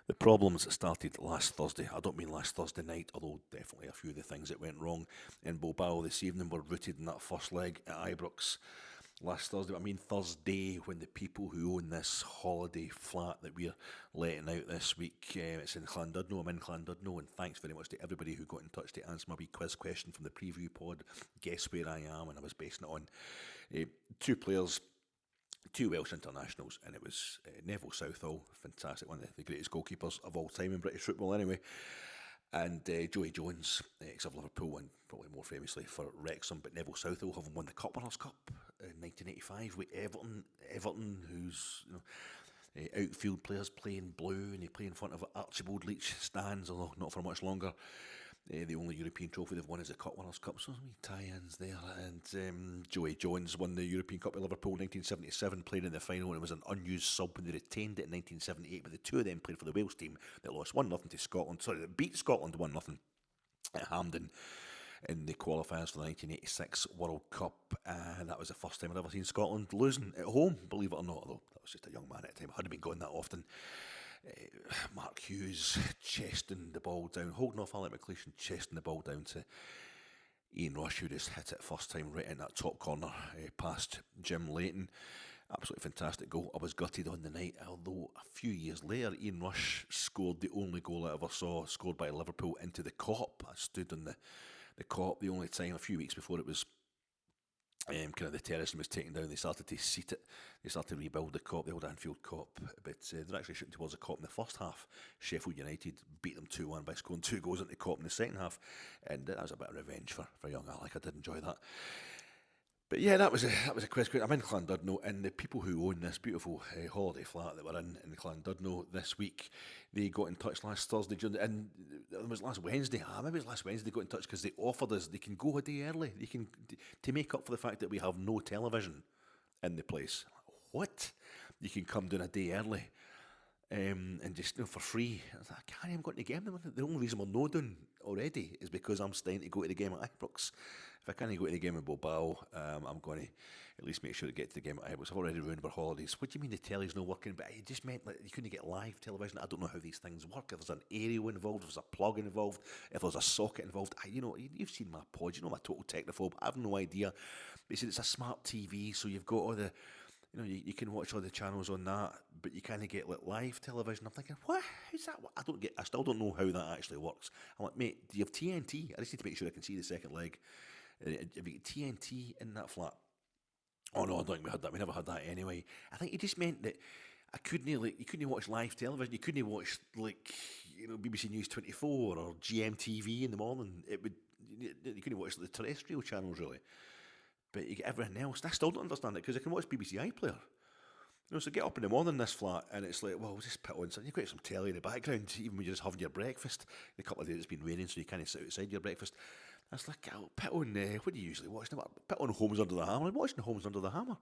The problems started last Thursday. I don't mean last Thursday night, although definitely a few of the things that went wrong in Bilbao this evening were rooted in that first leg at Ibrox last Thursday. I mean Thursday, when the people who own this holiday flat that we're letting out this week, it's in Llandudno. I'm in Llandudno, and thanks very much to everybody who got in touch to answer my wee quiz question from the preview pod. Guess where I am, and I was basing it on two players, two Welsh internationals, and it was Neville Southall, fantastic, one of the greatest goalkeepers of all time in British football anyway, and Joey Jones, ex of Liverpool and probably more famously for Wrexham, but Neville Southall having won the Cup Winners' Cup in 1985 with Everton, who's outfield players playing blue, and they play in front of Archibald Leach stands, although not for much longer. The only European trophy they've won is the Cup Winners' Cup, so we tie-ins there. And Joey Jones won the European Cup with Liverpool in 1977, played in the final, and it was an unused sub when they retained it in 1978. But the two of them played for the Wales team that lost 1-0 to Scotland. Sorry, that beat Scotland 1-0 at Hampden in the qualifiers for the 1986 World Cup, and that was the first time I'd ever seen Scotland losing at home, believe it or not, although I was just a young man at the time. I hadn't been going that often. Mark Hughes chesting the ball down, holding off Alec McLeish and chesting the ball down to Ian Rush, who just hit it first time right in that top corner past Jim Leighton. Absolutely fantastic goal. I was gutted on the night, although a few years later Ian Rush scored the only goal I ever saw scored by Liverpool into the Kop. I stood on the Kop the only time, a few weeks before it was kind of the terracing was taken down. They started to seat it. They started to rebuild the Kop, the old Anfield Kop. But they're actually shooting towards the Kop in the first half. Sheffield United beat them 2-1 by scoring 2 goals into the Kop in the second half. And that was a bit of revenge for young Alec. I did enjoy that. But yeah, that was a quiz. I'm in Llandudno, and the people who own this beautiful holiday flat that we're in Llandudno this week, they got in touch last Thursday, and it was last Wednesday. Maybe it was last Wednesday they got in touch because they offered us they can go a day early. They can to make up for the fact that we have no television in the place. What? You can come down a day early. And just for free. I was like, I can't even go to the game. The only reason we're not doing already is because I'm starting to go to the game at Ibrox. If I can't go to the game in Bilbao, I'm going to at least make sure to get to the game at Ibrox. I've already ruined our holidays. What do you mean the telly's not working? But it just meant that you couldn't get live television. I don't know how these things work. If there's an aerial involved, if there's a plug involved, if there's a socket involved. You've seen my pod. You know I'm a total technophobe. I have no idea. They said it's a smart TV, so you've got all the... You can watch all the channels on that, but you kind of get like live television. I'm thinking, what? How's that? I still don't know how that actually works. I'm like, mate, do you have TNT? I just need to make sure I can see the second leg. Have you got TNT in that flat? Oh no, I don't think we had that. We never had that anyway. I think it just meant that you couldn't watch live television. You couldn't watch BBC News 24 or GMTV in the morning. You couldn't watch the terrestrial channels really. But you get everything else. And I still don't understand it because I can watch BBC iPlayer. So get up in the morning in this flat and it's like, well, we'll just put on something. You've got some telly in the background, even when you're just having your breakfast. A couple of days it's been raining, so you can't sit outside your breakfast. I was like, I'll put on, what do you usually watch? Put on Homes Under the Hammer. I'm watching Homes Under the Hammer.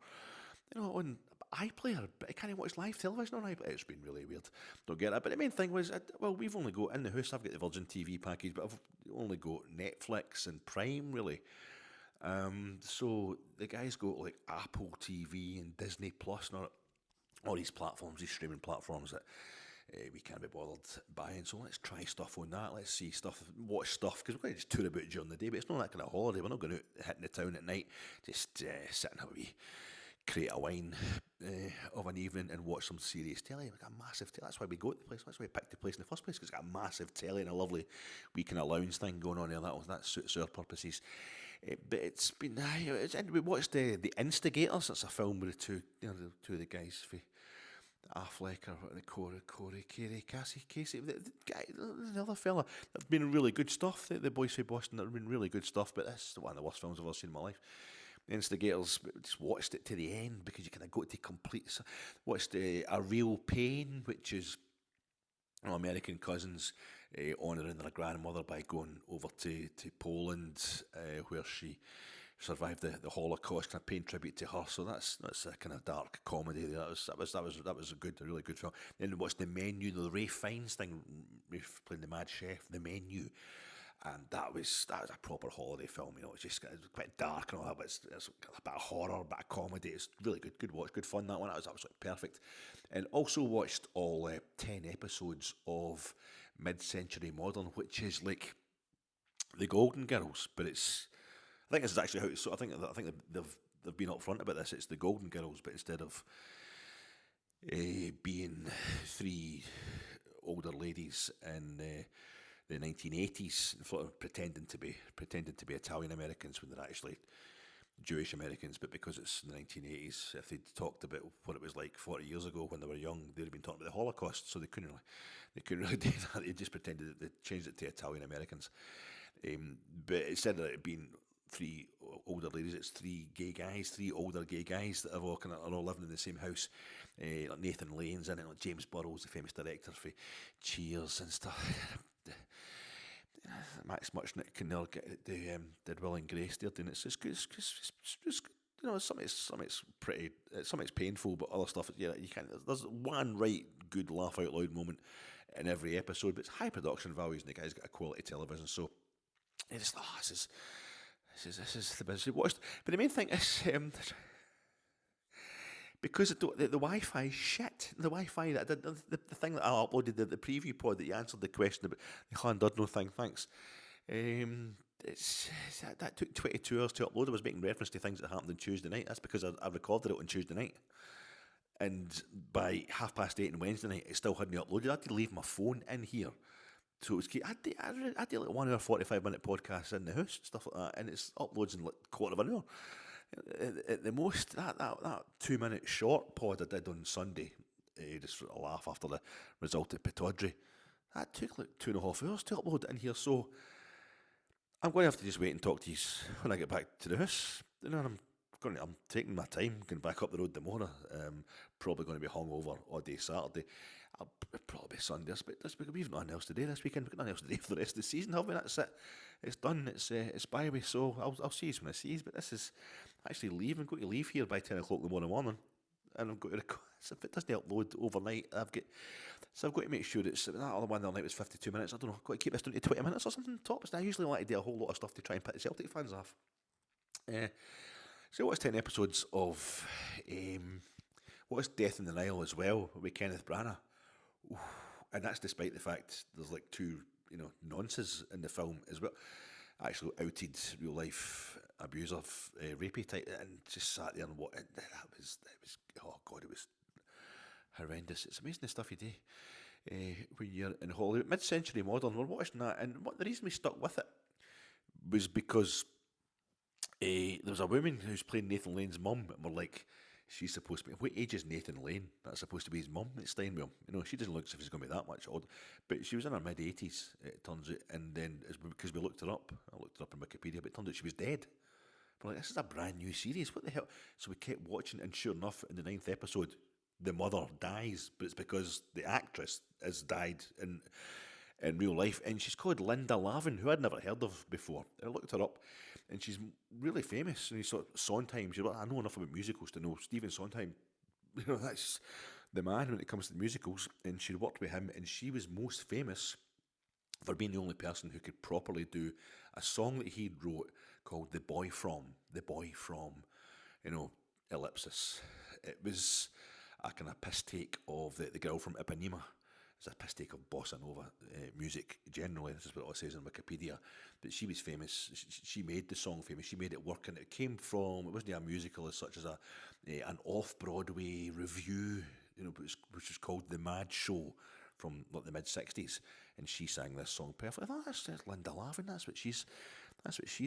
On iPlayer, but I can't watch live television on iPlayer. It's been really weird. Don't get that. But the main thing was, we've only got, in the house, I've got the Virgin TV package, but I've only got Netflix and Prime, really. So the guys got like Apple TV and Disney Plus and all these platforms, these streaming platforms that we can't be bothered buying. So let's try stuff on that. Let's see stuff, watch stuff, because we're going to just tour about during the day, but it's not that kind of holiday. We're not going out hitting the town at night, just sitting have a wee crate of wine of an evening and watch some serious telly. We've got a massive telly. That's why we go to the place. That's why we picked the place in the first place, because it's got a massive telly and a lovely wee kind of lounge thing going on there. That suits our purposes. But it's been... we watched The Instigators. That's a film with the two of the guys for Affleck or the Corey, Casey, the other fella. There's been really good stuff. The boys from Boston, there have been really good stuff, but this is one of the worst films I've ever seen in my life. The Instigators, just watched it to the end because you kind of got to complete. Watched A Real Pain, which is American cousins honouring their grandmother by going over to Poland, where she survived the Holocaust, kind of paying tribute to her. So that's a kind of dark comedy. That was a really good film. Then watched The Menu, the Ralph Fiennes thing, Ralph playing the Mad Chef, The Menu. And that was a proper holiday film, you know. It's quite dark and all that, but it's a bit of horror, a bit of comedy. It's really good watch, good fun. That one, that was absolutely perfect. And also watched all 10 episodes of Mid-Century Modern, which is like the Golden Girls, but I think this is actually how it's. So I think they've been upfront about this. It's the Golden Girls, but instead of being three older ladies in the 1980s, sort of pretending to be Italian Americans when they're actually Jewish Americans, but because it's the 1980s, if they'd talked about what it was like 40 years ago when they were young, they'd have been talking about the Holocaust, so they couldn't really do that. They just pretended that they changed it to Italian Americans. But instead of it being three older ladies, it's three older gay guys that are all living in the same house. Like Nathan Lane's in it, like James Burrows, the famous director for Cheers and stuff. Max Muchnick can never did Will and Grace there doing it. So it's good. It's good. You know, something's pretty, something's painful, but other stuff. Yeah, you can't. There's one right good laugh out loud moment in every episode, but it's high production values, and the guy's got a quality television. So it's this is the business we watched. But the main thing is because the Wi-Fi is shit. The Wi-Fi that I did, the thing that I uploaded, the preview pod that you answered the question about the Llandudno thing. Thanks. That took 22 hours to upload. I was making reference to things that happened on Tuesday night. That's because I recorded it on Tuesday night, and by 8:30 on Wednesday night, it still hadn't uploaded. I had to leave my phone in here. So it was I did like 1 hour 45-minute podcasts in the house, stuff like that, and it's uploads in like quarter of an hour. At the most, that 2-minute short pod I did on Sunday, just for a laugh after the result at Pittodrie, that took like 2.5 hours to upload it in here. So I'm going to have to just wait and talk to you when I get back to the house. You know, I'm taking my time, going back up the road tomorrow. Probably going to be hungover all day Saturday. I'll probably be Sunday. But this week we've nothing else to do this weekend. We've got nothing else to do for the rest of the season, have we? That's it. It's done. It's by me. So I'll see you when I see you. But this is actually leaving. I'm going to leave here by 10 o'clock in the morning, and I'm going to record. So if it doesn't upload overnight, I've got to make sure it's that other one the other night was 52 minutes. I don't know. I've got to keep this down to 20 minutes or something tops. I usually like to do a whole lot of stuff to try and put the Celtic fans off. So I watched 10 episodes of what's Death in the Nile as well with Kenneth Branagh. Ooh, and that's despite the fact there's like two, nonces in the film as well. Actually outed real life abuser, rapey type, and just sat there and what it was. Oh God, it was horrendous. It's amazing the stuff you do when you're in Hollywood. Mid-Century Modern, we're watching that, and the reason we stuck with it was because there was a woman who's playing Nathan Lane's mum, and we're like, she's supposed to be. What age is Nathan Lane? That's supposed to be his mum. It's staying with him. She doesn't look as if she's going to be that much old. But she was in her mid-80s, it turns out. And then, because we looked her up, I looked her up on Wikipedia, but it turned out she was dead. We're like, this is a brand new series. What the hell? So we kept watching, and sure enough, in the 9th episode, the mother dies, but it's because the actress has died in real life. And she's called Linda Lavin, who I'd never heard of before. And I looked her up. And she's really famous. And sort of Sondheim. I know enough about musicals to know Stephen Sondheim. That's the man when it comes to musicals. And she worked with him, and she was most famous for being the only person who could properly do a song that he wrote called "The Boy From," ellipsis. It was a kind of piss take of the girl from Ipanema. It's a piss take of bossa nova music generally. This is what it says on Wikipedia. But she was famous. She made the song famous. She made it work, and it came from. It wasn't a musical as such as an off-Broadway review, which was called The Mad Show from the mid-60s. And she sang this song perfectly. I thought that's Linda Lavin. That's what she's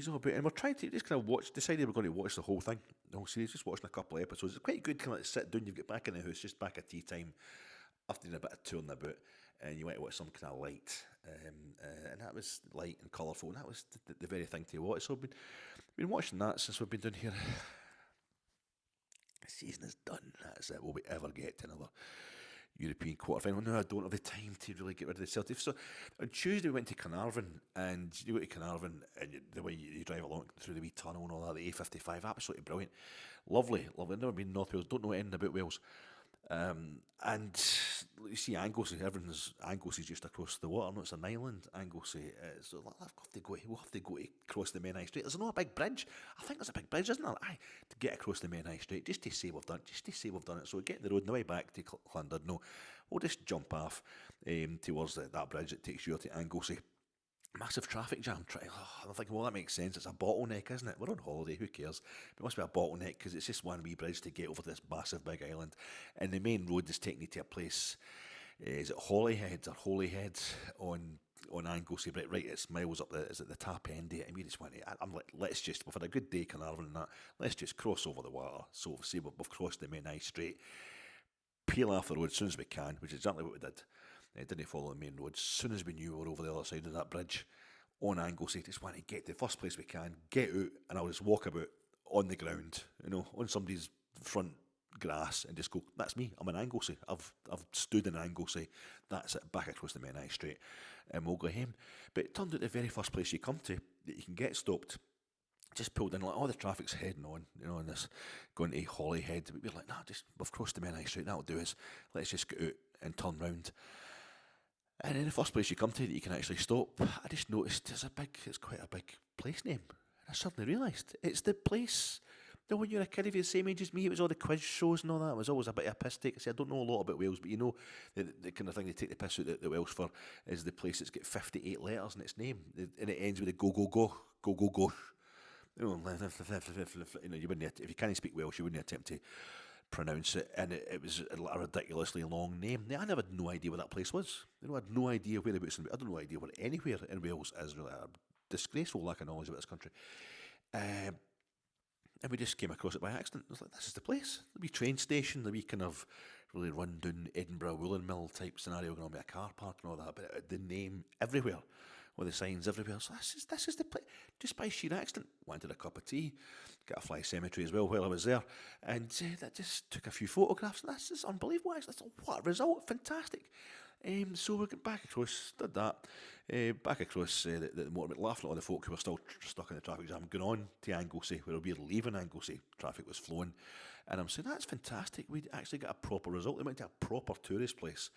all about. And we're trying to just kind of decided we're going to watch the whole thing, the whole series. Just watching a couple of episodes. It's quite good. Kind of sit down. You get back in the house, just back at tea time, after doing a bit of touring about, and you want to watch some kind of light, and that was light and colourful, and that was the very thing to watch. So I've been watching that since we've been down here. The season is done. That's it. Will we ever get to another European quarter-final? No, I don't have the time to really get rid of the Celtic. So on Tuesday we went to Carnarvon, and you go to Carnarvon, and the way you drive along through the wee tunnel and all that, the A55, absolutely brilliant. Lovely. I've never been in North Wales, don't know anything about Wales. And you see Anglesey, Anglesey's just across the water. No, it's an island, Anglesey. So we'll have to go across the Menai Strait. There's not a big bridge. I think there's a big bridge, isn't there? Aye, to get across the Menai Strait, just to say we've done it. So we get the road on the way back to Llandudno. We'll just jump off towards that bridge that takes you to Anglesey. Massive traffic jam. I'm thinking, well, that makes sense. It's a bottleneck, isn't it? We're on holiday, who cares? It must be a bottleneck because it's just one wee bridge to get over this massive big island. And the main road is taking you to a place, is it Holyhead on Anglesey? Right, it's miles up there. Is at the top end of it. And we just went, I'm like, we've had a good day, Carnarvon and that. Let's just cross over the water. So, see, we've crossed the Menai Strait, peel off the road as soon as we can, which is exactly what we did. Didn't follow the main road. As soon as we knew we were over the other side of that bridge on Anglesey, just want to get to the first place we can, get out, and I'll just walk about on the ground, on somebody's front grass, and just go, that's me, I'm in Anglesey. I've stood in Anglesey. That's it, back across the Menai Strait, and we'll go home. But it turned out the very first place you come to that you can get stopped, just pulled in, like all the traffic's heading on, and this going to Holyhead. But we're like, we've crossed the Menai Strait, that'll do us. Let's just get out and turn round. And in the first place you come to that you can actually stop, I just noticed it's quite a big place name. And I suddenly realised it's the place that when you're a kid, if you're the same age as me, it was all the quiz shows and all that. It was always a bit of a piss take. I don't know a lot about Wales, but the kind of thing they take the piss out the Welsh for is the place that's got 58 letters in its name. And it ends with a go. You wouldn't, if you can't speak Welsh, you wouldn't attempt to pronounce it, and it was a ridiculously long name. Now, I never had no idea where that place was. I had no idea whereabouts. I had no idea where anywhere in Wales is. Really a disgraceful lack of knowledge about this country. And we just came across it by accident. I was like, this is the place. The wee train station, the wee kind of really run down Edinburgh woolen mill type scenario, going on with a car park and all that. But the name everywhere, with the signs everywhere. So this is the place. Just by sheer accident, wanted a cup of tea, got a fly cemetery as well while I was there, and that just took a few photographs. And that's just unbelievable. What a result! Fantastic. So we got back across, did that, back across the motorway, laughing at all the folk who were still stuck in the traffic jam, going on to Anglesey, where we were leaving Anglesey, traffic was flowing, and I'm saying, that's fantastic, we actually got a proper result. They went to a proper tourist place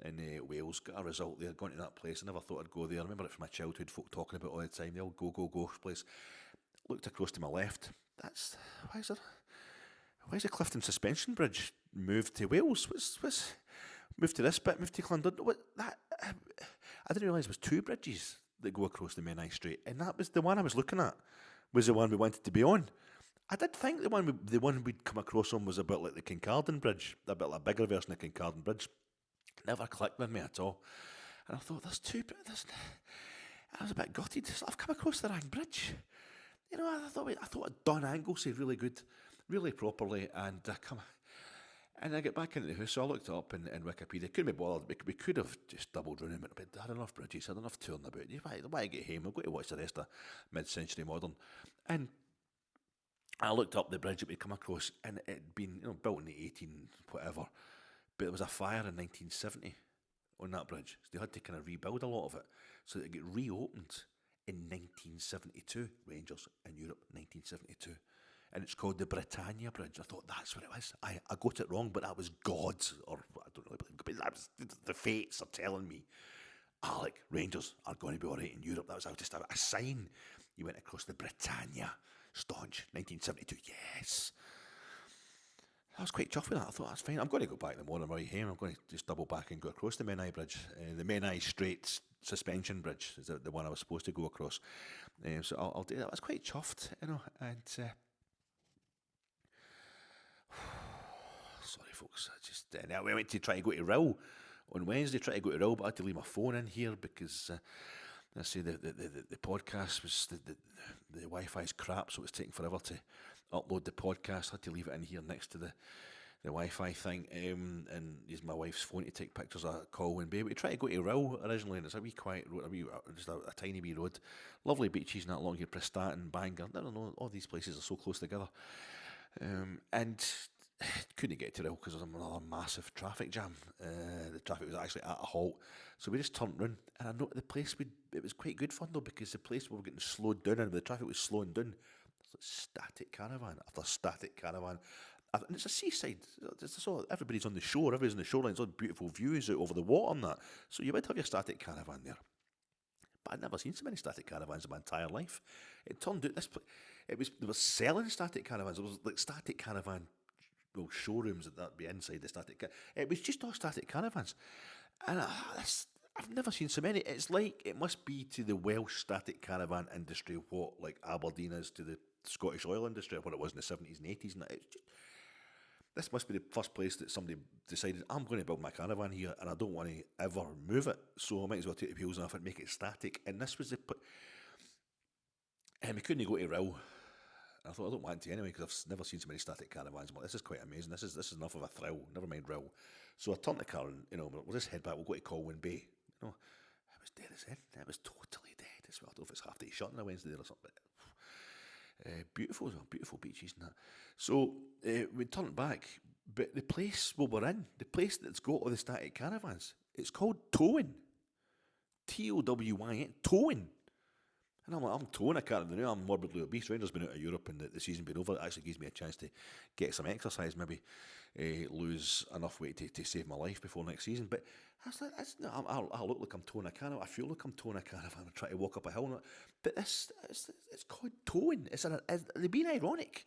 in Wales, got a result there, gone to that place. I never thought I'd go there. I remember it from my childhood, folk talking about it all the time, the old go place. Looked across to my left, why is the Clifton Suspension Bridge moved to Wales? What's moved to this bit, moved to Llandudno? I didn't realise there was two bridges that go across the Menai Strait, and that was the one I was looking at, was the one we wanted to be on. I did think the one we'd come across on was a bit like the Kincardine Bridge, a bit like a bigger version of Kincardine Bridge. Never clicked with me at all. And I thought, I was a bit gutted. I've come across the wrong bridge. I thought I'd done Anglesey really good, really properly, and I get back into the house, so I looked up in Wikipedia. Couldn't be bothered. We could have just doubled round and went, had enough bridges, had enough touring about. Why get home? I've got to watch the rest of mid-century modern. And I looked up the bridge that we'd come across, and it had been built in the 18 whatever, but there was a fire in 1970 on that bridge, so they had to kind of rebuild a lot of it, so that it got reopened in 1972. Rangers in Europe, 1972. And it's called the Britannia Bridge. I thought that's what it was. I got it wrong, but that was God's, or I don't really believe, but that was, the fates are telling me, Alec, Rangers are going to be all right in Europe. That was just a sign. You went across the Britannia, staunch, 1972. Yes. I was quite chuffed with that. I thought, that's fine. I'm going to go back in the morning on my way home. I'm going to just double back and go across the Menai Bridge. The Menai Strait Suspension Bridge is the one I was supposed to go across. So I'll do that. I was quite chuffed, and sorry folks, we went to try to go to Rill on Wednesday, but I had to leave my phone in here because I say the podcast was, the Wi-Fi's crap, so it was taking forever to upload the podcast. I had to leave it in here next to the Wi-Fi thing, and use my wife's phone to take pictures of Coleman Balls. We tried to go to Rill originally, and it's a wee quiet road, just a tiny wee road, lovely beaches not long here, Prestatyn, Bangor. I don't know, all these places are so close together, and couldn't get to Rill because there was another massive traffic jam. The traffic was actually at a halt, so we just turned round, and I noticed the place it was quite good fun though, because the place we were getting slowed down, and the traffic was slowing down. Static caravan after static caravan. And it's a seaside. Everybody's on the shore. Everybody's on the shoreline. It's all beautiful views out over the water and that. So you would have your static caravan there. But I'd never seen so many static caravans in my entire life. It turned out they were selling static caravans. It was like static caravan, showrooms that'd be inside the static. It was just all static caravans, and I've never seen so many. It's like it must be to the Welsh static caravan industry what like Aberdeen is to the Scottish oil industry, or what it was in the 70s and 80s. And this must be the first place that somebody decided, I'm going to build my caravan here and I don't want to ever move it, so I might as well take the wheels off and make it static. And this was we couldn't go to Rill. I thought, I don't want to anyway, because I've never seen so many static caravans. I'm like, this is quite amazing. This is enough of a thrill. Never mind Rill. So I turned the car and, we'll just head back. We'll go to Coleman Bay. It was dead as in. It was totally dead as well. I don't know if it's half day shut on a Wednesday or something. Beautiful as well, beautiful beaches and that. So we turned back, but the place we're in, the place that's got all the static caravans, it's called Towing. Towyn, Towing. And I'm like, I'm towing a caravan now. I'm morbidly obese. Rangers been out of Europe and the season been over. It actually gives me a chance to get some exercise, maybe lose enough weight to save my life before next season. But I was like, I look like I'm towing a caravan. I feel like I'm towing a caravan. I'm trying to walk up a hill. But it's called Towing. They're being ironic.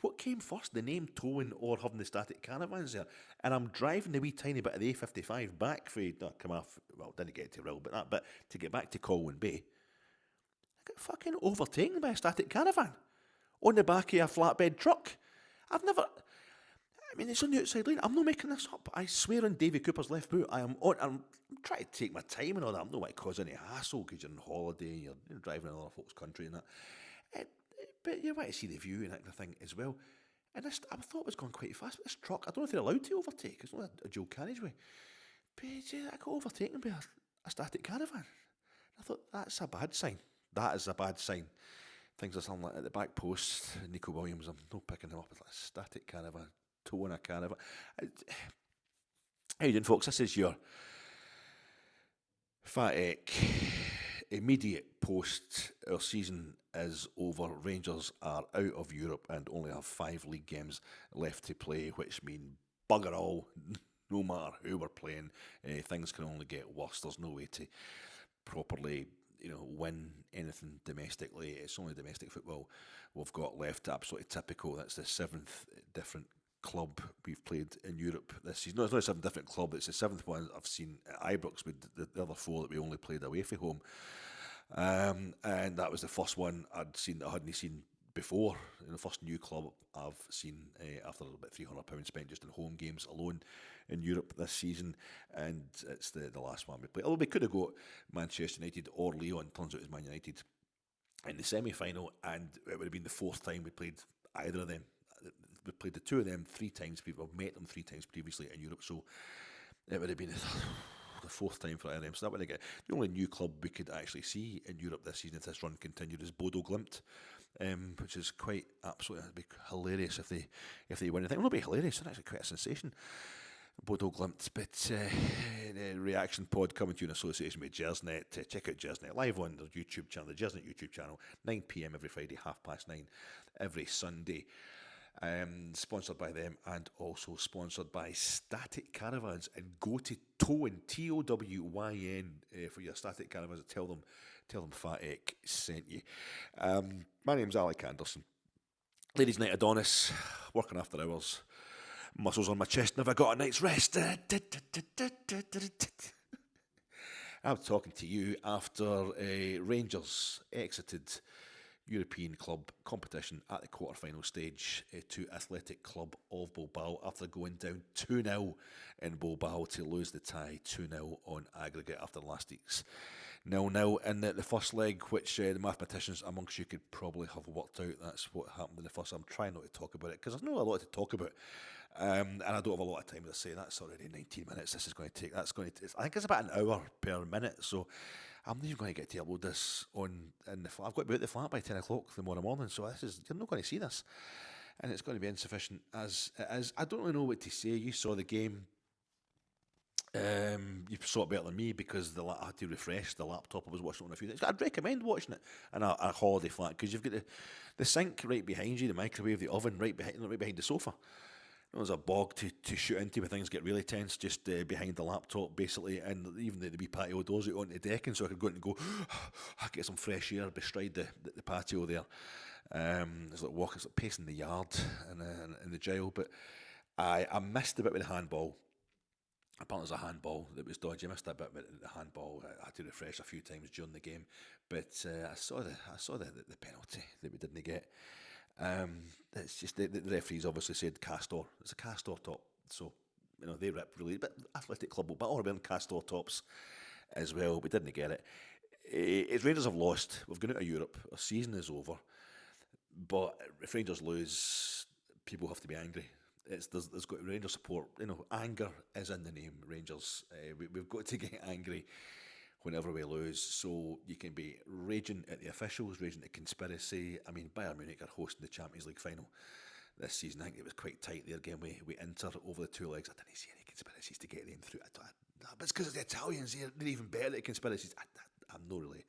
What came first, the name Towing or having the static caravans there? And I'm driving the wee tiny bit of the A55 back didn't get to Rill, but that bit to get back to Colwyn Bay. I got fucking overtaken by a static caravan on the back of a flatbed truck. It's on the outside lane. I'm not making this up. I swear on Davy Cooper's left boot, I'm trying to take my time and all that. I'm not going to cause any hassle because you're on holiday, you're driving in other folks' country and that. But you want to see the view and that kind of thing as well. And I thought it was going quite fast, but this truck, I don't know if they're allowed to overtake. It's not a dual carriageway. But I got overtaken by a static caravan. I thought, that's a bad sign. That is a bad sign. Things are something like at the back post, Nico Williams, I'm not picking him up. It's like a static caravan, towing a caravan. How you doing, folks? This is your Fat Eck. Immediate post our season is over. Rangers are out of Europe and only have 5 league games left to play, which mean bugger all. No matter who we're playing, things can only get worse. There's no way to properly win anything domestically. It's only domestic football we've got left. Absolutely typical. That's the 7th different club we've played in Europe this season. No, it's not a 7th different club. It's the 7th one I've seen at Ibrox, with the other 4 that we only played away from home. And that was the first one I'd seen that I hadn't seen before. The first new club I've seen after about £300 spent just in home games alone in Europe this season, and it's the last one we played. Although we could have got Manchester United or Lyon, turns out it's Man United in the semi-final, and it would have been the 4th time we played either of them. We played the 2 of them 3 times. We've met them 3 times previously in Europe, so it would have been the 4th time for either of them. So that would have got the only new club we could actually see in Europe this season if this run continued is Bodo Glimt. Which is quite absolutely, it'd be hilarious if they win. I think it will be hilarious. It's actually quite a sensation, Bodo Glimt. But the reaction pod coming to you in association with Jersnet. Check out Jersnet live on their YouTube channel, the Jersnet YouTube channel, 9 p.m. every Friday, 9:30 every Sunday. Sponsored by them and also sponsored by Static Caravans, and go to Towyn, Towyn, for your static caravans. Tell them Fat Eck sent you. My name's Alec Anderson. Ladies' night Adonis, working after hours, muscles on my chest, never got a night's rest. I'm talking to you after Rangers exited European club competition at the quarter-final stage to Athletic Club of Bilbao after going down 2-0 in Bilbao to lose the tie 2-0 on aggregate after last week's 0-0 in the first leg, which the mathematicians amongst you could probably have worked out. That's what happened in the first. I'm trying not to talk about it because there's not a lot to talk about, and I don't have a lot of time to say. That's already 19 minutes. This is going to take. I think it's about an hour per minute. So I'm not even going to get to upload this in the flat. I've got to be at the flat by 10 o'clock tomorrow morning, so you're not going to see this, and it's going to be insufficient as it is. I don't really know what to say. You saw the game. You saw it better than me because I had to refresh the laptop. I was watching it on a few days. I'd recommend watching it in a holiday flat because you've got the sink right behind you, the microwave, the oven right behind the sofa. there's a bog to shoot into when things get really tense, just behind the laptop basically, and even the wee patio doors out onto the deck, and so I could go out and go, get some fresh air bestride the patio there. It's like walking, it's like pacing the yard in the jail. But I missed the bit with the handball. Apparently there's a handball that was dodgy. I missed that bit with the handball. I had to refresh a few times during the game, but I saw the penalty that we didn't get. It's just the referees obviously said Castor. It's a Castor top, so they rip really. But Athletic Club will battle wearing Castor tops as well. We didn't get it. As Rangers have lost, we've gone out of Europe. Our season is over. But if Rangers lose, people have to be angry. There's got Rangers support. Anger is in the name. Rangers. We've got to get angry whenever we lose. So you can be raging at the officials, raging at conspiracy. I mean, Bayern Munich are hosting the Champions League final this season. I think it was quite tight there. Again, we Inter over the two legs. I didn't see any conspiracies to get them through. But it's because of the Italians. They're even better at conspiracies. I'm not really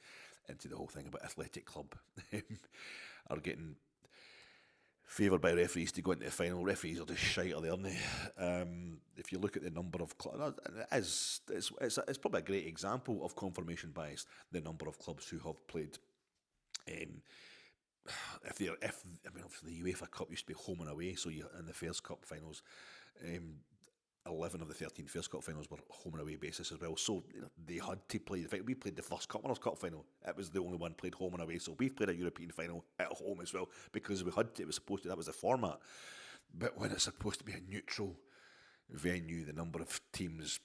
into the whole thing about Athletic Club are getting favoured by referees to go into the final. Referees are just shite, are they, aren't they? If you look at the number of clubs, it's probably a great example of confirmation bias. The number of clubs who have played, obviously the UEFA Cup used to be home and away. So you in the Fairs Cup finals, 11 of the 13 Fairs Cup finals were home and away basis as well. So they had to play the final. We played the first Winners' Cup final. It was the only one played home and away. So we've played a European final at home as well because we had to. It was supposed to. That was the format. But when it's supposed to be a neutral venue, the number of teams,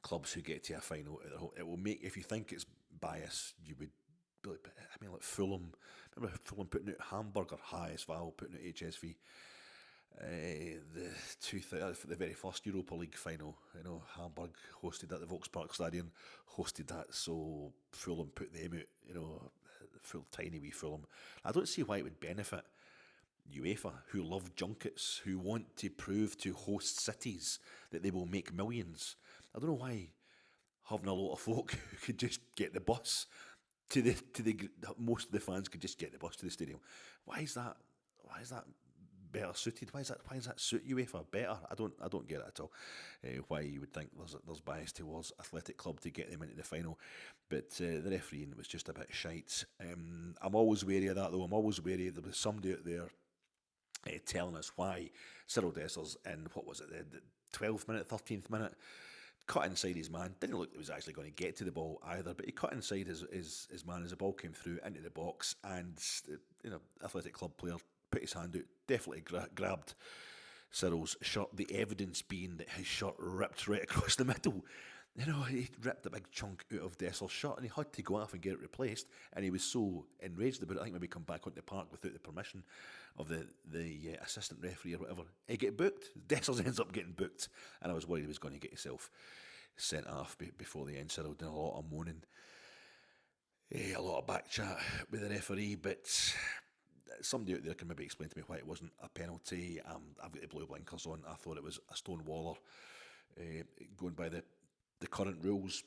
clubs who get to a final, it will make. If you think it's bias, you would. Like Fulham. Remember Fulham putting out Hamburg or highest Val putting out HSV. The very first Europa League final, Hamburg hosted that, the Volkspark Stadion hosted that, so Fulham put them out, full tiny wee Fulham. I don't see why it would benefit UEFA, who love junkets, who want to prove to host cities that they will make millions. I don't know why having a lot of folk who could just get the bus to the most of the fans could just get the bus to the stadium. Why is that better suited? Why does that suit UEFA better? I don't get it at all. Why you would think there's bias towards Athletic Club to get them into the final, but the refereeing was just a bit shite. I'm always wary of that though. I'm always wary. There was somebody out there telling us why Cyril Dessers in what was it, the 12th minute, 13th minute, cut inside his man. Didn't look like he was actually going to get to the ball either, but he cut inside his man as the ball came through into the box, and Athletic Club player put his hand out, definitely grabbed Cyril's shirt, the evidence being that his shirt ripped right across the middle. He ripped a big chunk out of Dessel's shirt and he had to go off and get it replaced, and he was so enraged about it, I think maybe come back onto the park without the permission of the assistant referee or whatever. He get booked. Dessels ends up getting booked, and I was worried he was going to get himself sent off before the end. Cyril did a lot of moaning, a lot of back chat with the referee, but somebody out there can maybe explain to me why it wasn't a penalty. I've got the blue blinkers on. I thought it was a stone waller, going by the current rules.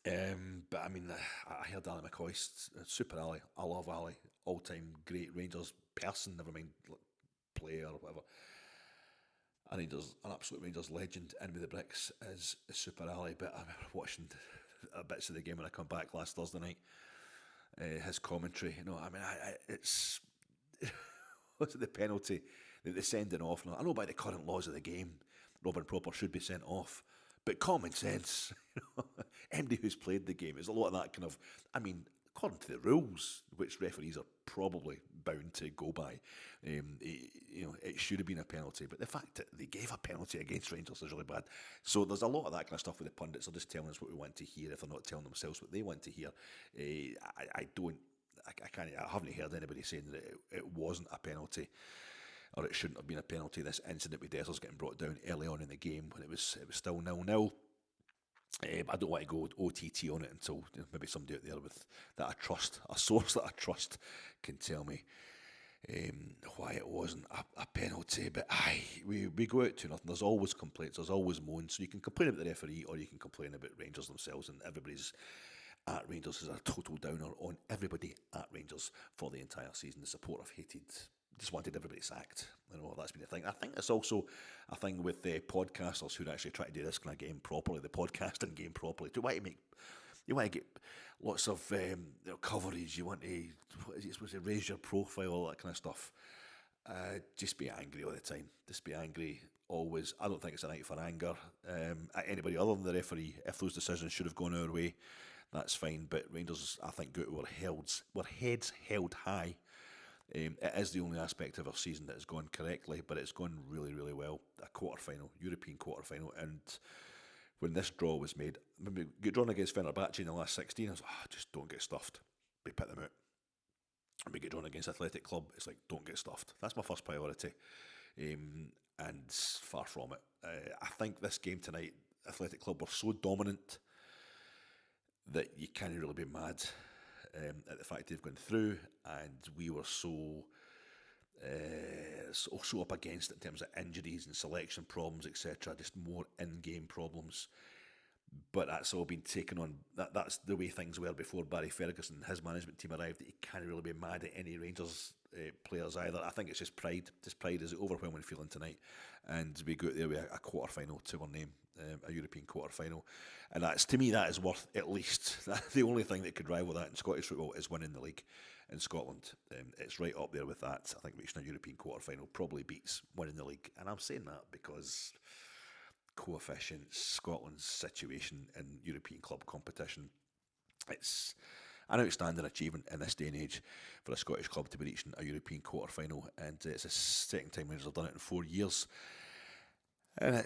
But I mean, I heard Ali McCoist, Super Ali. I love Ali, all-time great Rangers person, never mind player or whatever. An absolute Rangers legend in with the bricks is Super Ali. But I remember watching bits of the game when I come back last Thursday night. His commentary, it's what's it, the penalty, the sending off. Now, I know by the current laws of the game, Robin Proper should be sent off, but common sense, anybody who's played the game, there's a lot of that kind of. According to the rules, which referees are probably bound to go by, it should have been a penalty. But the fact that they gave a penalty against Rangers is really bad. So there's a lot of that kind of stuff with the pundits. They're just telling us what we want to hear if they're not telling themselves what they want to hear. I haven't heard anybody saying that it wasn't a penalty, or it shouldn't have been a penalty. This incident with Dessers getting brought down early on in the game when it was still 0-0. I don't want to go OTT on it until maybe somebody out there with that I trust, a source that I trust, can tell me why it wasn't a penalty. But we go out to nothing. There's always complaints, there's always moans. So you can complain about the referee, or you can complain about Rangers themselves, and everybody's at Rangers is a total downer on everybody at Rangers for the entire season. The support I've hated just wanted everybody sacked. That's been the thing. I think it's also a thing with the podcasters who actually try to do this kind of game properly, the podcasting game properly. You want to get lots of coverage. You want to raise your profile, all that kind of stuff. Just be angry all the time. Just be angry always. I don't think it's a night for anger at anybody other than the referee. If those decisions should have gone our way, that's fine. But Rangers, I think, were heads held high. It is the only aspect of our season that has gone correctly, but it's gone really, really well. A quarter-final, European quarter-final, and when this draw was made, when we get drawn against Fenerbahce in the last 16, I was like, just don't get stuffed. We put them out. And we get drawn against Athletic Club, it's like, don't get stuffed. That's my first priority, and far from it. I think this game tonight, Athletic Club were so dominant that you can't really be mad at the fact they've gone through, and we were so up against it in terms of injuries and selection problems, etc. Just more in-game problems. But that's all been taken on. That's the way things were before Barry Ferguson and his management team arrived. That you can't really be mad at any Rangers players either. I think it's just pride. Just pride is the overwhelming feeling tonight, and we go out there with a quarter final to our name, a European quarter final, and that's, to me, that is worth at least. The only thing that could rival that in Scottish football is winning the league in Scotland. It's right up there with that. I think reaching a European quarter final probably beats winning the league, and I'm saying that because coefficients, Scotland's situation in European club competition, it's an outstanding achievement in this day and age for a Scottish club to be reaching a European quarter final, and it's the second time Rangers have done it in 4 years. And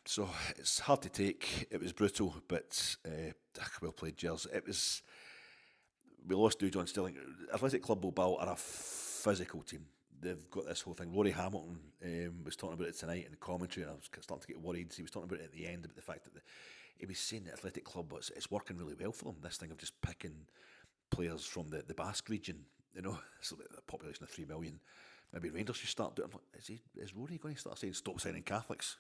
so it's hard to take. It was brutal, but well played, Gers. We lost to John Stirling. Athletic Club Bilbao are a physical team. They've got this whole thing. Rory Hamilton was talking about it tonight in the commentary, and I was starting to get worried. He was talking about it at the end, about the fact that he was saying that Athletic Club, it's working really well for them, this thing of just picking players from the Basque region, so the population of 3 million. Maybe Rangers should start doing. Is Rory going to start saying stop signing Catholics?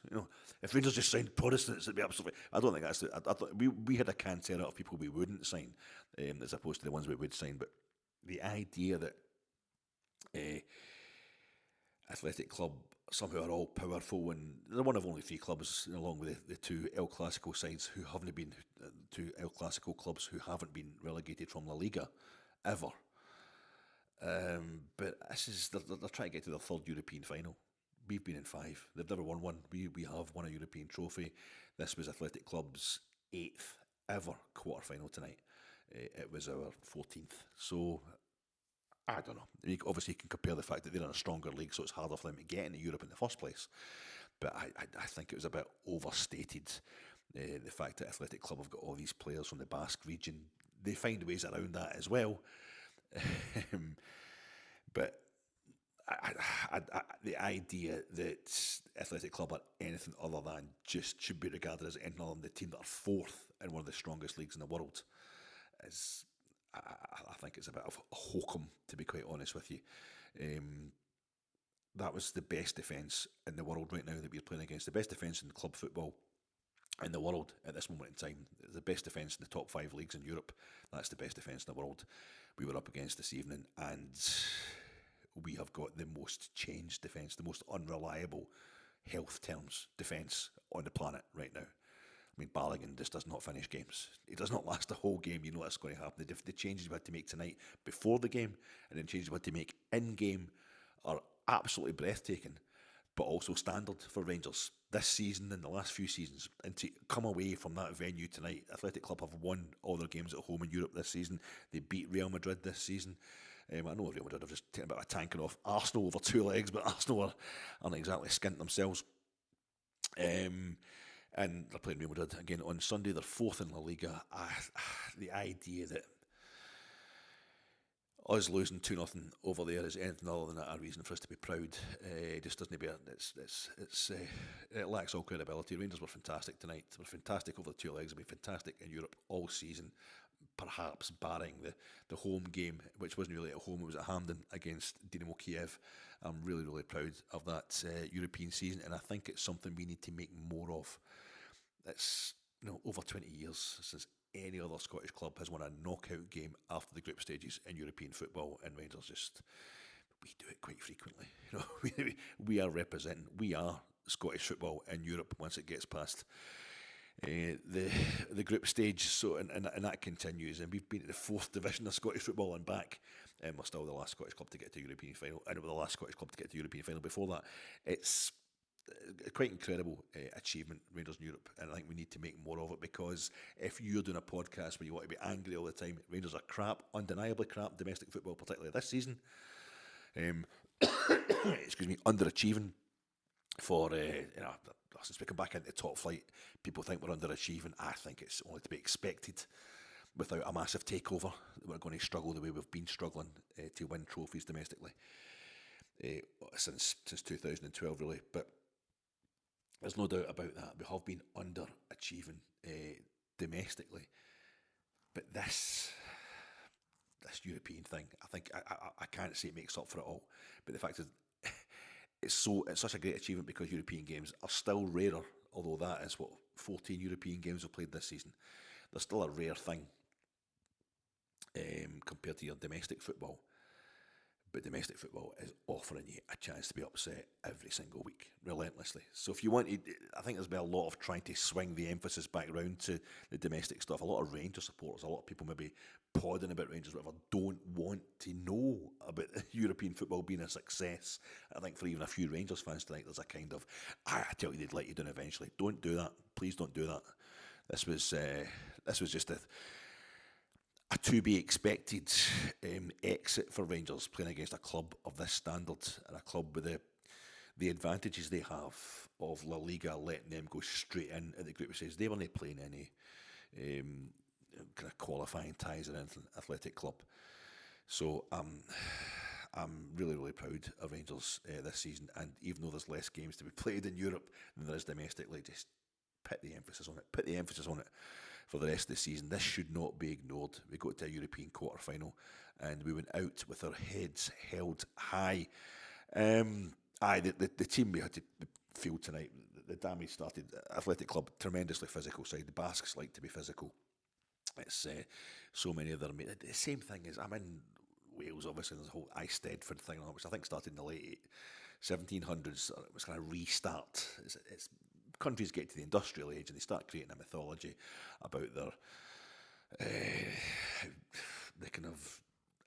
If Rangers just signed Protestants, it'd be absolutely. I don't think that's. I thought we had a Cantera of people we wouldn't sign, as opposed to the ones we would sign. But the idea that Athletic Club somehow are all powerful, and they're one of only 3 clubs, along with the 2 El Clasico sides who haven't been 2 El Clasico clubs who haven't been relegated from La Liga ever. But they're trying to get to their 3rd European final. We've been in 5. They've never won one. We have won a European trophy. This was Athletic Club's 8th ever quarter final tonight. It was our 14th. So I don't know. Obviously, you can compare the fact that they're in a stronger league, so it's harder for them to get into Europe in the first place. But I think it was a bit overstated, the fact that Athletic Club have got all these players from the Basque region. They find ways around that as well. But the idea that Athletic Club are anything other than just should be regarded as anything other than the team that are 4th in one of the strongest leagues in the world is... I think it's a bit of a hokum, to be quite honest with you. That was the best defence in the world right now that we're playing against. The best defence in club football in the world at this moment in time. The best defence in the top 5 leagues in Europe. That's the best defence in the world we were up against this evening. And we have got the most changed defence, the most unreliable health terms defence on the planet right now. I mean, Balogun just does not finish games. He does not last the whole game. You know what's going to happen. The changes we had to make tonight before the game and then changes we had to make in-game are absolutely breathtaking, but also standard for Rangers this season and the last few seasons. And to come away from that venue tonight, Athletic Club have won all their games at home in Europe this season. They beat Real Madrid this season. I know Real Madrid have just taken a bit of a tanking off Arsenal over 2 legs, but Arsenal aren't exactly skint themselves. And they're playing Real Madrid again on Sunday. They're 4th in La Liga. The idea that us losing 2-0 over there is anything other than a reason for us to be proud. It just doesn't be. It lacks all credibility. Rangers were fantastic tonight. They were fantastic over the 2 legs. They've been fantastic in Europe all season, perhaps barring the home game, which wasn't really at home. It was at Hamden against Dynamo Kiev. I'm really, really proud of that European season, and I think it's something we need to make more of. It's over 20 years since any other Scottish club has won a knockout game after the group stages in European football, and Rangers do it quite frequently. You know, we are representing. We are Scottish football in Europe once it gets past the group stage. So and that continues, and we've been to the 4th division of Scottish football and back, and we're still the last Scottish club to get to European final, and we're the last Scottish club to get to European final. Before that, it's quite incredible achievement, Rangers in Europe, and I think we need to make more of it, because if you're doing a podcast where you want to be angry all the time, Rangers are crap, undeniably crap, domestic football, particularly this season. Excuse me, underachieving for since we come back into top flight, people think we're underachieving. I think it's only to be expected. Without a massive takeover, we're going to struggle the way we've been struggling to win trophies domestically since 2012, really. But there's no doubt about that. We have been underachieving domestically, but this European thing, I think I can't say it makes up for it all. But the fact is, it's such a great achievement, because European games are still rarer. Although that is what 14 European games we've played this season, they're still a rare thing compared to your domestic football. But domestic football is offering you a chance to be upset every single week, relentlessly. So if you want to, I think there's been a lot of trying to swing the emphasis back round to the domestic stuff. A lot of Rangers supporters, a lot of people maybe podding about Rangers, whatever, don't want to know about European football being a success. I think for even a few Rangers fans tonight, there's a kind of, I tell you, they'd let you down eventually. Don't do that. Please don't do that. This was just a to-be expected exit for Rangers, playing against a club of this standard, and a club with the advantages they have of La Liga letting them go straight in at the group stage. They weren't playing any kind of qualifying ties or anything, Athletic Club. So I'm really, really proud of Rangers this season, and even though there's less games to be played in Europe than there is domestically, just put the emphasis on it for the rest of the season. This should not be ignored. We got to a European quarter-final and we went out with our heads held high. The team we had to field tonight, the damage started. Athletic Club, tremendously physical side. The Basques like to be physical. It's so many of them. The same thing is, I'm in Wales, obviously, there's a whole Eisteddfod thing, which I think started in the late 1700s. It was kind of restart. It's countries get to the industrial age and they start creating a mythology about their the kind of,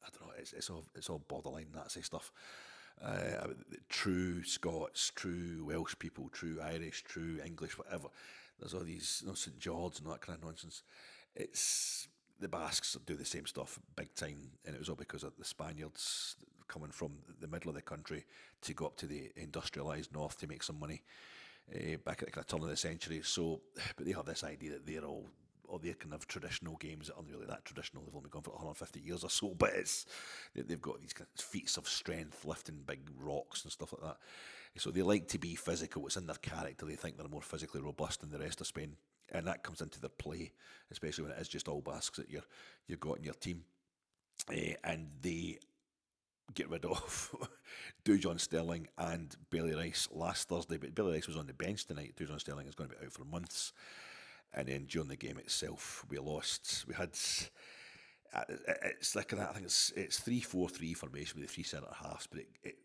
I don't know, it's all borderline Nazi stuff. True Scots, true Welsh people, true Irish, true English, whatever. There's all these St George and all that kind of nonsense. It's the Basques do the same stuff big time, and it was all because of the Spaniards coming from the middle of the country to go up to the industrialised north to make some money. Back at the kind of turn of the century. So, but they have this idea that they're all their kind of traditional games that aren't really that traditional. They've only gone for 150 years or so, but they've got these kind of feats of strength, lifting big rocks and stuff like that. So they like to be physical. It's in their character. They think they're more physically robust than the rest of Spain, and that comes into their play, especially when it is just all Basques that you've got in your team, and they get rid of Dujon Sterling and Bailey Rice last Thursday, but Bailey Rice was on the bench tonight. Dujon Sterling is going to be out for months, and then during the game itself, we lost. We had it's like I think it's 3-4-3 formation with the three centre halves, but it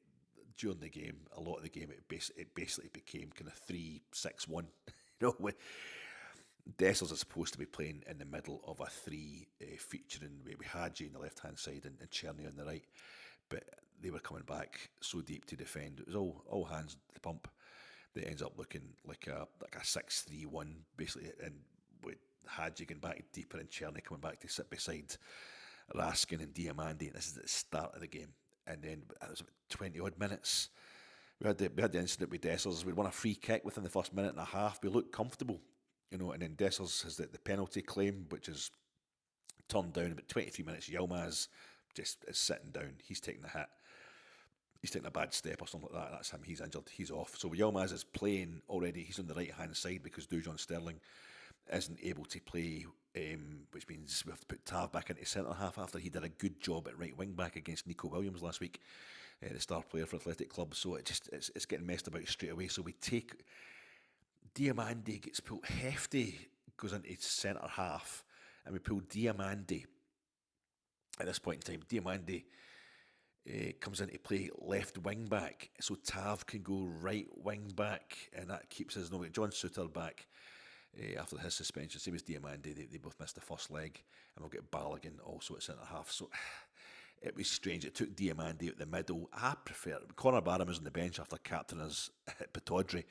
during the game, a lot of the game, it basically became kind of 3-6-1. You know, when Dessers is supposed to be playing in the middle of a three featuring we had Jay on the left hand side and Chwyrn on the right. But they were coming back so deep to defend. It was all hands to the pump. That ends up looking like a 6-3-1 basically, and with Hadji going back deeper and Chwyrn coming back to sit beside Raskin and Diamandi. And this is at the start of the game, and then it was about 20 odd minutes. We had the incident with Dessers. We'd won a free kick within the first minute and a half. We looked comfortable, you know, and then Dessers has the penalty claim, which is turned down about 23 minutes. Yilmaz just is sitting down. He's taking the hit. He's taking a bad step or something like that. That's him. He's injured. He's off. So Yilmaz is playing already. He's on the right-hand side because Dujon Sterling isn't able to play, which means we have to put Tav back into centre-half after he did a good job at right wing-back against Nico Williams last week, the star player for Athletic Club. So it's getting messed about straight away. So we take... Diamandi gets pulled. Hefty goes into centre-half, and we pull Diamandi. At this point in time, Diamandi comes into play left wing back, so Tav can go right wing back, and that keeps us. No, John Suter back after his suspension, same as Diamandi. They both missed the first leg, and we'll get Balogun also at centre half. So it was strange. It took Diamandi at the middle. I prefer Conor Barham was on the bench after captain us at Pataudry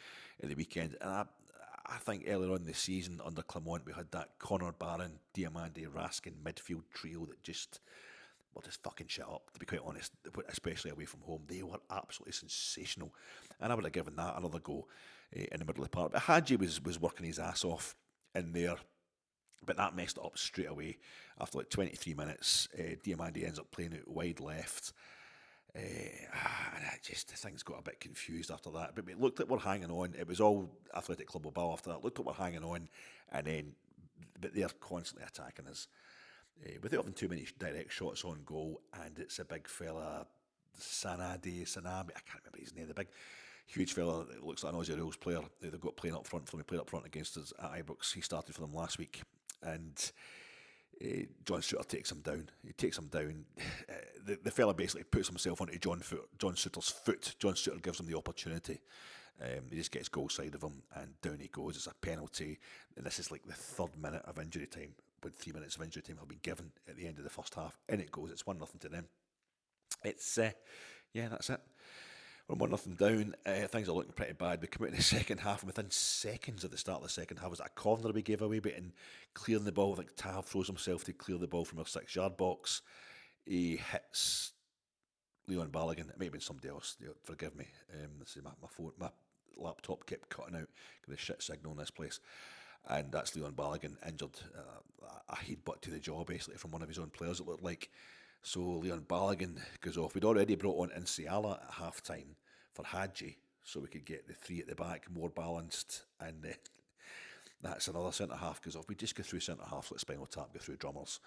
at the weekend, and I think earlier on in the season under Clement we had that Conor Barron, Diamandi, Raskin midfield trio that just fucking shit up, to be quite honest, especially away from home. They were absolutely sensational, and I would have given that another go in the middle of the park. But Hadji was working his ass off in there, but that messed it up straight away. After like 23 minutes, Diamandi ends up playing out wide left. And things got a bit confused after that. But it looked like we're hanging on. It was all Athletic Club Bilbao after that. It looked like we're hanging on, and then but they're constantly attacking us. Without having too many direct shots on goal, and it's a big fella, Sanabi, I can't remember his name, the big, huge fella that looks like an Aussie Rules player. They've got playing up front for them. He played up front against us at Ibrox. He started for them last week, and John Suter takes him down. He takes him down. The fella basically puts himself onto John Suter's foot. John Suter gives him the opportunity. He just gets goal side of him, and down he goes. It's a penalty, and this is like the 3rd minute of injury time, when 3 minutes of injury time have been given at the end of the first half. In it goes. It's 1-0 to them. It's that's it. We're 1-0 down. Things are looking pretty bad. We come out in the second half, and within seconds of the start of the second half was that a corner we gave away, but in clearing the ball, I think Tav throws himself to clear the ball from our 6-yard box. He hits Leon Balogun. It may have been somebody else. Forgive me. This is my phone. My laptop kept cutting out. Got a shit signal in this place. And that's Leon Balogun injured. A headbutt to the jaw, basically, from one of his own players, it looked like. So Leon Balogun goes off. We'd already brought on Insiala at half-time for Hadji, so we could get the 3 at the back more balanced. And that's another centre-half goes off. We just go through centre-halves like Spinal Tap, go through drummers.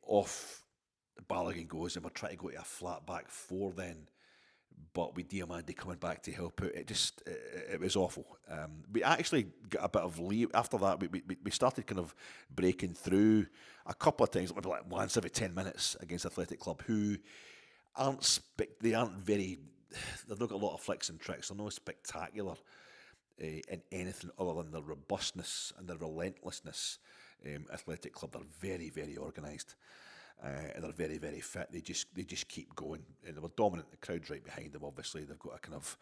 Off Balogun goes, and we're trying to go to a flat-back 4 then. But with Diamandi coming back to help out, it was awful. We actually got a bit of leave after that. We started kind of breaking through a couple of times, maybe like once every 10 minutes against Athletic Club, who they've not got a lot of flicks and tricks. They're not spectacular in anything other than their robustness and their relentlessness. Athletic Club, they're very, very organised. And they're very, very fit. They just keep going. And they were dominant. The crowd's right behind them. Obviously, they've got a kind of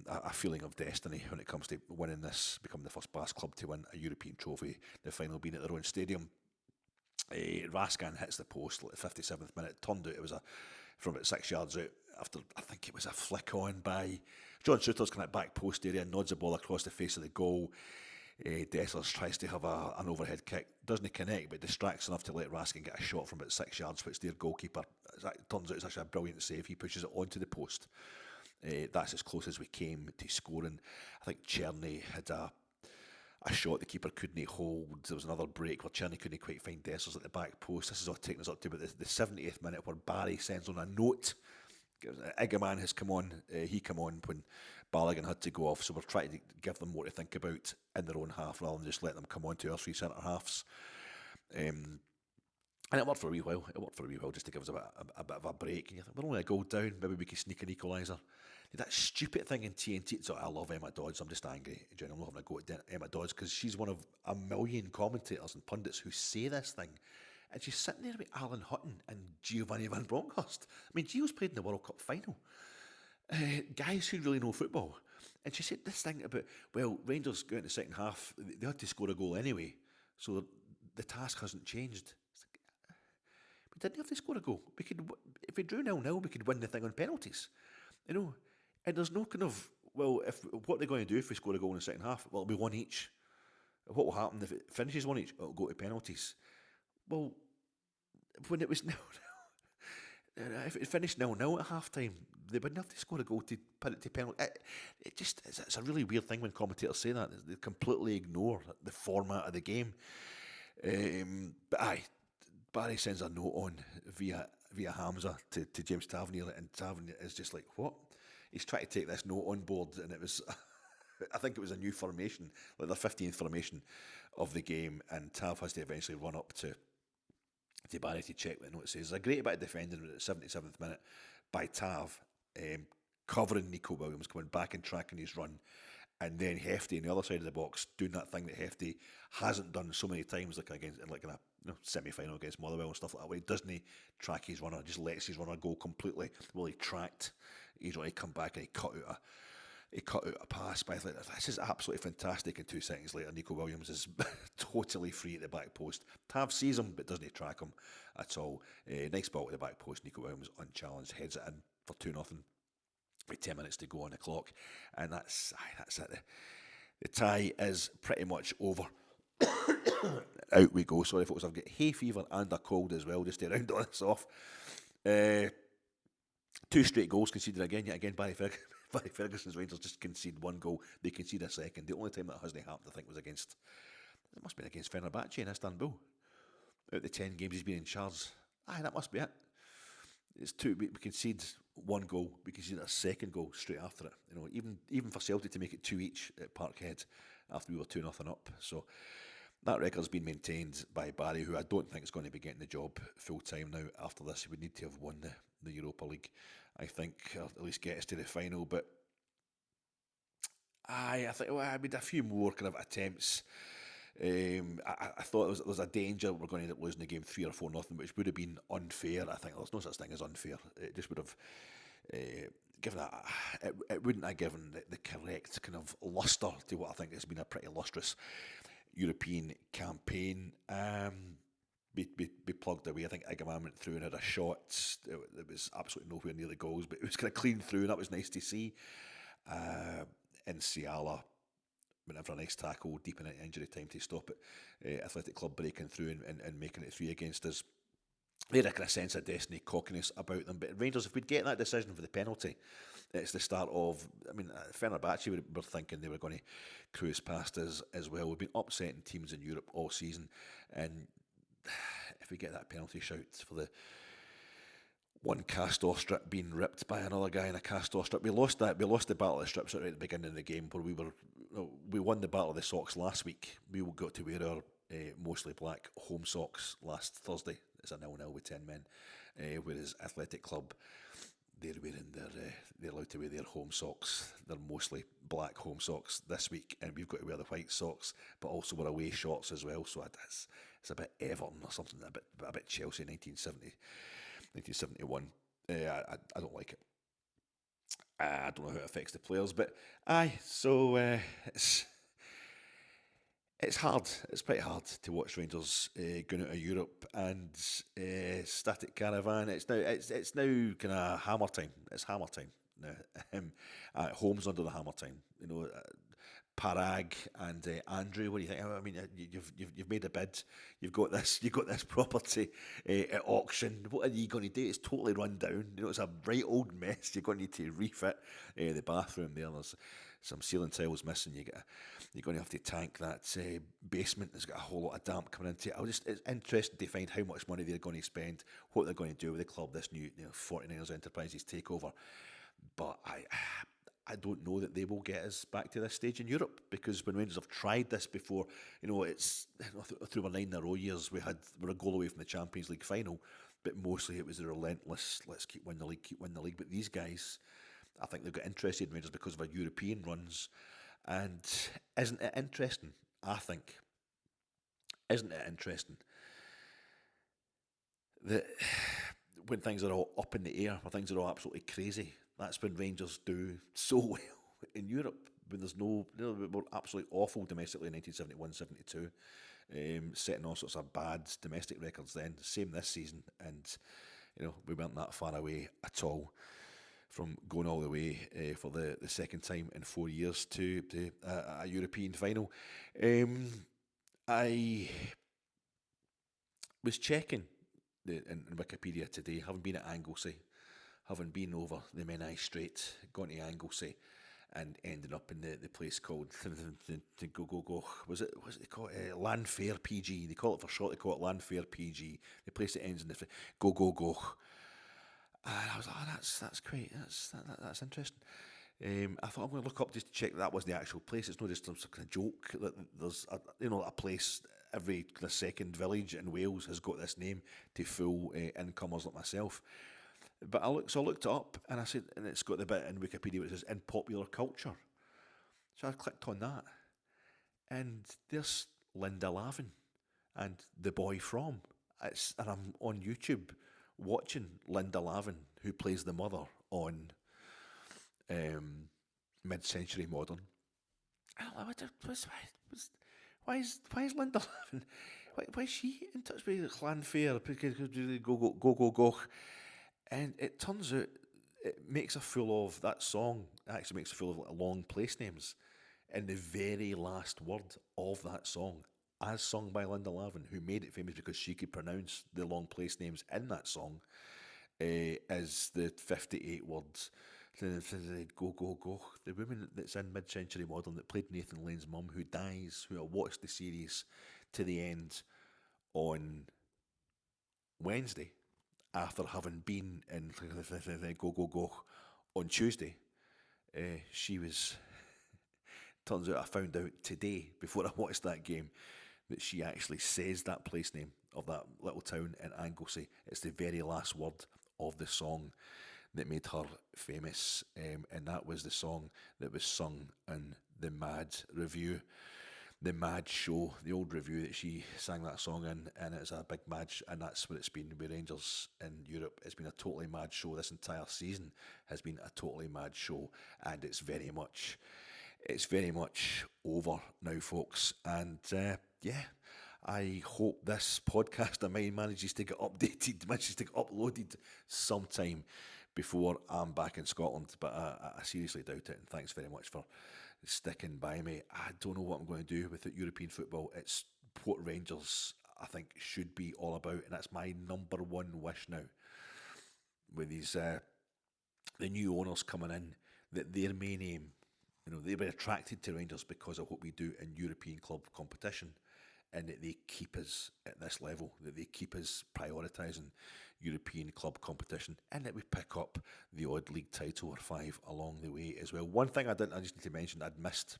a feeling of destiny when it comes to winning this, becoming the first Basque club to win a European trophy. The final being at their own stadium. RASKIN hits the post at the 57th minute. Turned out it was from about 6 yards out. After I think it was a flick on by John Suter's kind of back post area, nods the ball across the face of the goal. Dessers tries to have an overhead kick, doesn't connect, but distracts enough to let Raskin get a shot from about 6 yards, which their goalkeeper, it turns out it's actually a brilliant save. He pushes it onto the post. That's as close as we came to scoring. I think Chwyrn had a shot the keeper couldn't hold. There was another break where Chwyrn couldn't quite find Dessers at the back post. This is all taking us up to about the 78th minute, where Barry sends on a note. Igaman has come on. He came on when Balogun had to go off, so we're trying to give them more to think about in their own half rather than just let them come on to our 3 centre halves. And it worked for a wee while. Just to give us a bit of a break. And you think, we're only a goal down, maybe we can sneak an equaliser. That stupid thing in TNT. So I love Emma Dodds. I'm just angry. I'm not having a go at Emma Dodds because she's one of a million commentators and pundits who say this thing. And she's sitting there with Alan Hutton and Giovanni Van Bronckhorst. I mean, Gio's played in the World Cup final. Guys who really know football. And she said this thing about, well, Rangers go in the second half, they had to score a goal anyway, so the task hasn't changed. It's like, we didn't have to score a goal. We could, if we drew 0-0, we could win the thing on penalties. You know, and there's no kind of, well, what are they going to do if we score a goal in the second half? Well, it'll be 1 each. What will happen if it finishes 1 each? It'll go to penalties. Well, when it was 0-0, if it finished 0-0 at half time, they wouldn't have to score a goal to put it to penalty. It's a really weird thing when commentators say that. They completely ignore the format of the game. But Barry sends a note on via Hamza to James Tavernier, and Tavernier is just like, what? He's trying to take this note on board, and it was, I think it was a new formation, like the 15th formation of the game, and Tav has to eventually run up to to Barry to check what the note says. There's a great bit of defending at the 77th minute by Tav, covering Nico Williams, coming back and tracking his run, and then Hefty on the other side of the box doing that thing that Hefty hasn't done so many times, like in a semi-final against Motherwell and stuff like that, where he doesn't track his runner, just lets his runner go completely. Well, he tracked his runner, he come back and he cut out a pass by like, this is absolutely fantastic, and 2 seconds later Nico Williams is totally free at the back post. Tav sees him but doesn't track him at all. Nice ball to the back post, Nico Williams unchallenged heads it in for 2-0 with 10 minutes to go on the clock, and that's it. The tie is pretty much over. Out we go. Sorry folks, I've got hay fever and a cold as well, just to round all this off. 2 straight goals conceded yet again Barry Ferguson's Rangers just concede 1 goal, they concede a second. The only time that hasn't happened, I think, was against Fenerbahce in Istanbul. Out of the 10 games he's been in charge, that must be it. It's 2. We concede 1 goal, we concede a second goal straight after it. You know, even for Celtic to make it 2 each at Parkhead after we were 2-0 up. So that record's been maintained by Barry, who I don't think is going to be getting the job full time now. After this, he would need to have won the Europa League, I think, or at least get us to the final. But I think I made a few more kind of attempts. I thought there was a danger we're going to end up losing the game 3 or 4-0, which would have been unfair. I think there's no such thing as unfair. It just would have given it wouldn't have given the correct kind of lustre to what I think has been a pretty lustrous European campaign. Be plugged away. I think Igaman went through and had a shot. It was absolutely nowhere near the goals, but it was kind of clean through, and that was nice to see. And Ciala went in for a nice tackle deep in injury time to stop it. Athletic Club breaking through and making it 3 against us. They had a kind of sense of destiny, cockiness about them. But Rangers, if we'd get that decision for the penalty, it's the start of. I mean, Fenerbahce were thinking they were going to cruise past us as well. We've been upsetting teams in Europe all season, and if we get that penalty shout for the one cast-off strip being ripped by another guy in a cast-off strip, we lost the battle of the strips right at the beginning of the game, where we won the battle of the socks last week. We got to wear our mostly black home socks last Thursday. It's a 0-0 with 10 men, whereas Athletic Club, they're allowed to wear their home socks. They're mostly black home socks this week, and we've got to wear the white socks, but also wear away shorts as well. So it's a bit Everton or something, a bit Chelsea 1971. I don't like it. I don't know how it affects the players, but so it's hard. It's pretty hard to watch Rangers going out of Europe and Static Caravan. It's now kind of hammer time. It's hammer time now. Home's under the hammer time. You know, Parag and Andrew. What do you think? I mean, you've made a bid. You've got this property at auction. What are you going to do? It's totally run down. You know, it's a right old mess. You're going to need to refit the bathroom there. There's some ceiling tiles missing. You're going to have to tank that basement. There's got a whole lot of damp coming into it. It's interesting to find how much money they're going to spend, what they're going to do with the club, this new 49ers Enterprises takeover. But I don't know that they will get us back to this stage in Europe, because when Rangers have tried this before, it's through our 9 in a row years, we're a goal away from the Champions League final, but mostly it was a relentless, let's keep winning the league. But these guys, I think they've got interested in Rangers because of our European runs. And isn't it interesting? I think. Isn't it interesting that when things are all up in the air, when things are all absolutely crazy, that's when Rangers do so well in Europe. When there's we were absolutely awful domestically in 1971-72, setting all sorts of bad domestic records then. Same this season, and we weren't that far away at all from going all the way for the second time in 4 years to a European final. I was checking in Wikipedia today, having been at Anglesey, having been over the Menai Strait, gone to Anglesey, and ending up in the place called the gogo. Was it they call it Llanfair PG? They call it for short. They call it Llanfair PG. The place that ends in the gogo. And I was like, that's great. That's interesting. I thought I'm going to look up just to check that was the actual place. It's not just some kind of joke that there's a place every kind of second village in Wales has got this name to full incomers like myself. But I looked it up, and I said, and it's got the bit in Wikipedia where it says in popular culture. So I clicked on that, and there's Linda Lavin and the boy from. And I'm on YouTube watching Linda Lavin, who plays the mother on Mid-Century Modern. And I'm like, why is Linda Lavin? Why is she in touch with Llanfair? Because go goch. And it turns out it makes a fool of that song. It actually makes a fool of like long place names. And the very last word of that song, as sung by Linda Lavin, who made it famous because she could pronounce the long place names in that song, is the 58 words. Go. The woman that's in Mid-Century Modern that played Nathan Lane's mum, who dies, who I watched the series to the end on Wednesday, after having been in go on Tuesday. She was... Turns out I found out today, before I watched that game, that she actually says that place name of that little town in Anglesey. It's the very last word of the song that made her famous, and that was the song that was sung in the Mad review, the Mad show, the old review that she sang that song in, and it's a big mad, and that's what it's been with Rangers in Europe. It's been a totally mad show. This entire season has been a totally mad show, and it's very much over now, folks. And I hope this podcast of mine manages to get updated, manages to get uploaded sometime before I'm back in Scotland. But I seriously doubt it. And thanks very much for sticking by me. I don't know what I'm going to do with European football. It's what Rangers, I think, should be all about. And that's my number one wish now. With these the new owners coming in, that their main aim, they've been attracted to Rangers because of what we do in European club competition, and that they keep us at this level, that they keep us prioritising European club competition, and that we pick up the odd league title or 5 along the way as well. One thing I just need to mention, I'd missed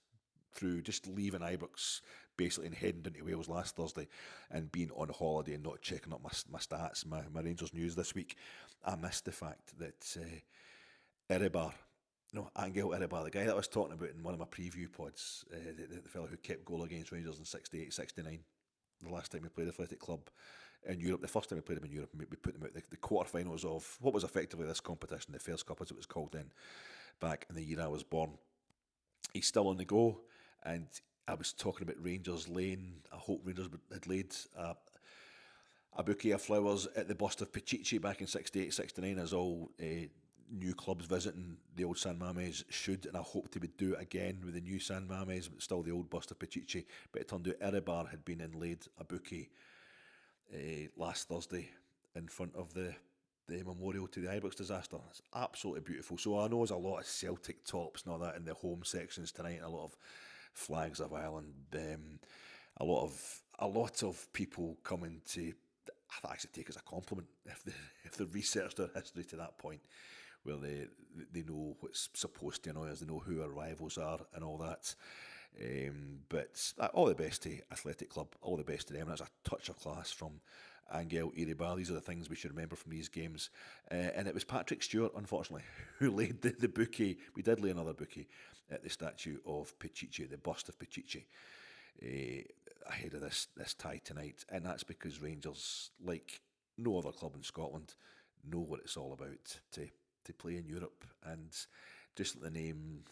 through just leaving Ibrox basically and heading down to Wales last Thursday and being on holiday and not checking up my stats, my Rangers news this week. I missed the fact that Iribar Iribar, the guy that I was talking about in one of my preview pods, the fellow who kept goal against Rangers in 68-69, the last time we played Athletic Club in Europe, the first time we played him in Europe, we put them out the quarterfinals of what was effectively this competition, the Fairs Cup as it was called then, back in the year I was born. He's still on the go, and I was talking about Rangers laying, I hope Rangers had laid a bouquet of flowers at the bust of Pichichi back in 68-69, as all new clubs visiting the old San Mames should, and I hope to do it again with the new San Mames, but still the old bust of Pichichi. But it turned out Iribar had been and laid a bouquet last Thursday in front of the memorial to the Ibrox disaster. It's absolutely beautiful. So I know there's a lot of Celtic tops and all that in the home sections tonight, and a lot of flags of Ireland, a lot of people coming to, I actually take it as a compliment if they researched their history to that point, where they know what's supposed to annoy us, they know who our rivals are and all that. But all the best to Athletic Club, all the best to them. That's a touch of class from Angel Iribar. These are the things we should remember from these games. And it was Patrick Stewart, unfortunately, who laid the bouquet. We did lay another bouquet at the statue of Pichichi, the bust of Pichichi, ahead of this tie tonight. And that's because Rangers, like no other club in Scotland, know what it's all about to play in Europe. And just like the name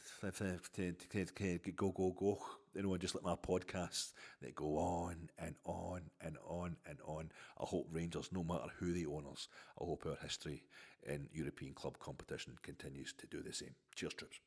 go, just like my podcasts that go on and on and on and on. I hope Rangers, no matter who the owners, I hope our history in European club competition continues to do the same. Cheers, troops.